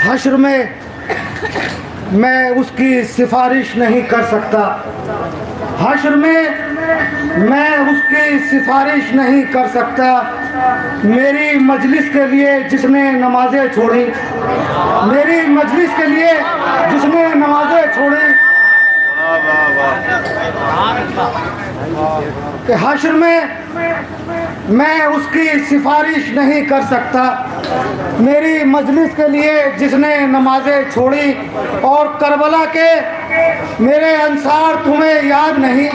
हश्र में मैं उसकी सिफारिश नहीं कर सकता। हश्र में मैं उसकी सिफारिश नहीं कर सकता। मेरी मजलिस के लिए जिसने नमाज़ें छोड़ी, मेरी मजलिस के लिए जिसने नमाज़ें छोड़ी, कि हश्र में मैं उसकी सिफारिश नहीं कर सकता। मेरी मजलिस के लिए जिसने नमाज़ें छोड़ी, और करबला के मेरे अंसार तुम्हें याद नहीं,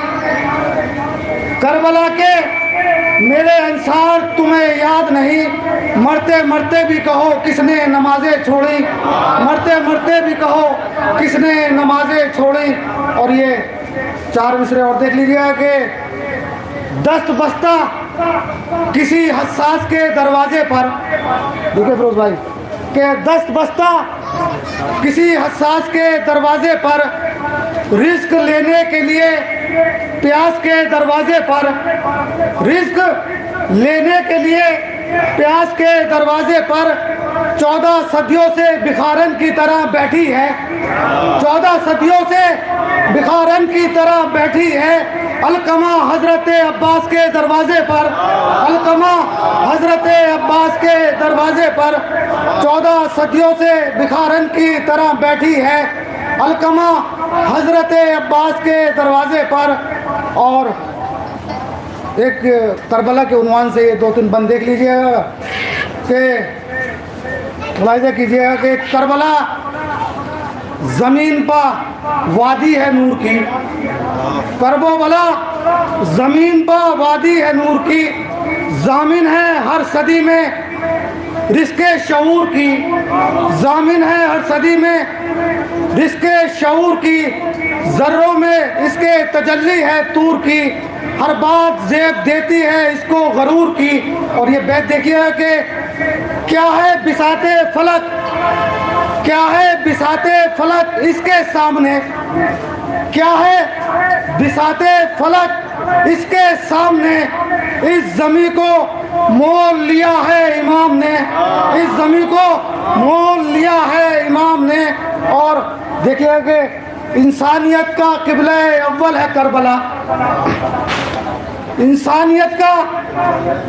करबला के मेरे अंसार तुम्हें याद नहीं। मरते मरते भी कहो किसने नमाज़ें छोड़ी, मरते मरते भी कहो किसने नमाज़ें छोड़ी। और ये 4 मिसरे और देख लीजिएगा कि दस्त बस्ता किसी हसास के दरवाजे पर, देखिए फिरोज भाई, कि दस्त बस्ता किसी हसास के दरवाजे पर, रिस्क लेने के लिए प्यास के दरवाजे पर, रिस्क लेने के लिए प्यास के दरवाजे पर 14 सदियों से भिखारन की तरह बैठी है, 14 सदियों से भिखारन की तरह बैठी है। अलकमा हजरत अब्बास के दरवाजे पर, अलकमा हजरत अब्बास के दरवाजे पर 14 सदियों से भिखारन की तरह बैठी है, अलकमा हजरत अब्बास के दरवाजे पर। और एक करबला के उन्वान से ये 2-3 बंद देख लीजिएगा कि मुलाहिजा कीजिएगा कि करबला ज़मीन पर वादी है नूर की, करबला ज़मीन पर वादी है नूर की, ज़ामिन है हर सदी में रिस्के शऊर की, ज़ामिन है हर सदी में रिस्के शऊर की, ज़र्रों में इसके तजल्ली है तूर की, हर बात ज़ेब देती है इसको गरूर की। और ये बैत देखिए कि क्या है बिसाते फलक, क्या है बिसाते फलक इसके सामने, क्या है बिसाते फलक इसके सामने। इस ज़मी को मोल लिया है इमाम ने, इस ज़मी को मोल लिया है इमाम ने। और देखिए कि इंसानियत का किबला अव्वल है करबला, इंसानियत का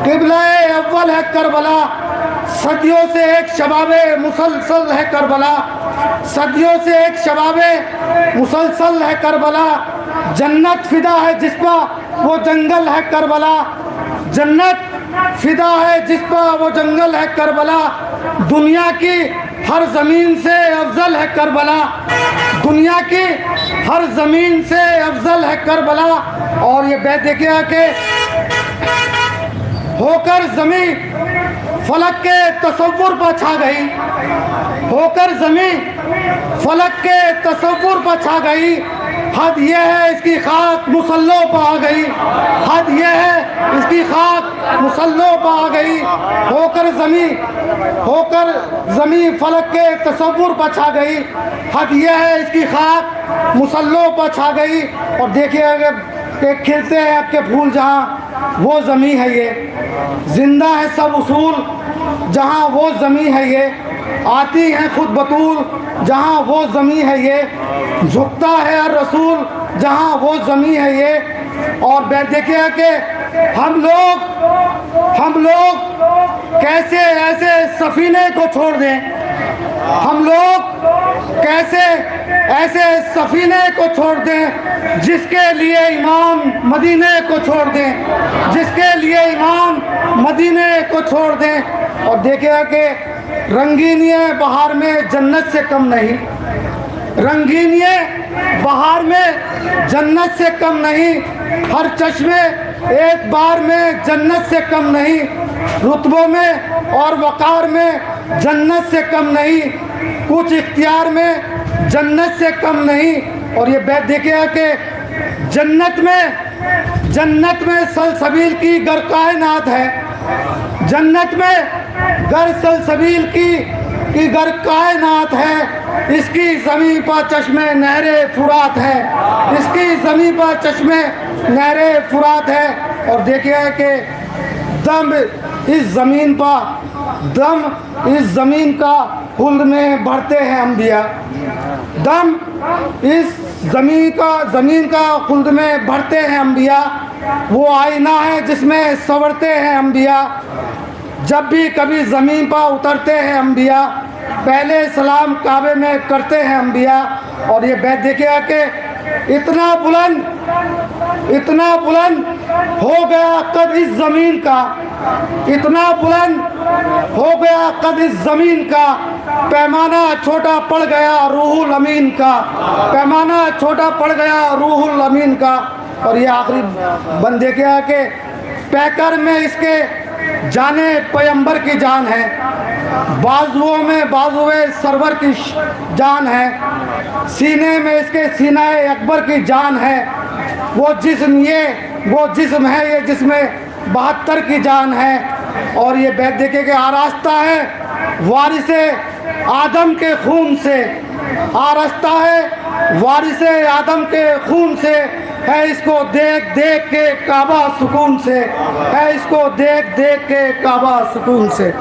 किबला अव्वल है करबला। सदियों से एक शबाबे मुसलसल है करबला, सदियों से एक शबाबे मुसलसल है करबला। जन्नत फिदा है जिस पर वो जंगल है करबला, जन्नत फिदा है जिस पर वो जंगल है करबला। दुनिया की हर ज़मीन से अफजल है करबला, दुनिया की हर ज़मीन से अफजल है करबला। और ये बैत देखिए कि होकर ज़मी फलक के तसव्वुर पर छा गई, होकर ज़मी फलक के तसव्वुर पर छा गई। हद यह है इसकी खाक मुसल्लों पर आ गई, हद यह है इसकी खाक मुसल्लों पर आ गई। होकर ज़मी फलक के तसव्वुर पर छा गई, हद यह है इसकी खाक मुसल्लों पर छा गई। और देखिए अगर खिलते हैं आपके फूल जहाँ वो ज़मी है ये, जिंदा है सब उसूल जहाँ वो ज़मी है ये, आती हैं खुद बतूल जहाँ वो ज़मी है ये, झुकता है हर रसूल जहाँ वो ज़मी है ये। और देखिए कि हम लोग कैसे ऐसे सफीने को छोड़ दें, हम लोग कैसे ऐसे सफीने को छोड़ दें जिसके लिए इमाम मदीने को छोड़ दें, जिसके लिए इमाम मदीने को छोड़ दें। और देखिए कि रंगीनिए बहार में जन्नत से कम नहीं, रंगीनिए बहार में जन्नत से कम नहीं, हर चश्मे एक बार में जन्नत से कम नहीं, रुतबों में और वक़ार में जन्नत से कम नहीं, कुछ इख्तियार में जन्नत से कम नहीं। और ये बैत देखिए कि जन्नत में सलसबील की गर कायनात है, जन्नत में गर सलसबील की गर कायनात है, इसकी ज़मीं पर चश्मे नहरे फुरात है, इसकी ज़मीं पर चश्मे नहरे फुरात है। और देखिए कि दम इस ज़मीन पर दम इस ज़मीन का खुल्द में भरते हैं अम्बिया, दम इस ज़मीन का खुल्द में भरते हैं अम्बिया। वो आईना है जिसमें संवरते हैं अम्बिया। जब भी कभी ज़मीन पर उतरते हैं अम्बिया, पहले सलाम काबे में करते हैं अम्बिया। और ये बैत देखिएगा कि इतना बुलंद हो गया कद इस ज़मीन का, इतना बुलंद हो गया कद इस ज़मीन का, पैमाना छोटा पड़ गया रूहुल अमीन का, पैमाना छोटा पड़ गया रूहुल अमीन का। और ये आखिरी बंदे क्या है कि पैकर में इसके जाने पैगंबर की जान है, बाजुओं में बाजुए सरवर की जान है, सीने में इसके सीनाए अकबर की जान है। वो जिस्म है ये जिसमें 72 की जान है। और ये बैत देखे कि आरास्ता है वारिसे आदम के खून से, आरास्ता है वारिसे आदम के खून से, है इसको देख देख के काबा सुकून से, है इसको देख देख के काबा सुकून से।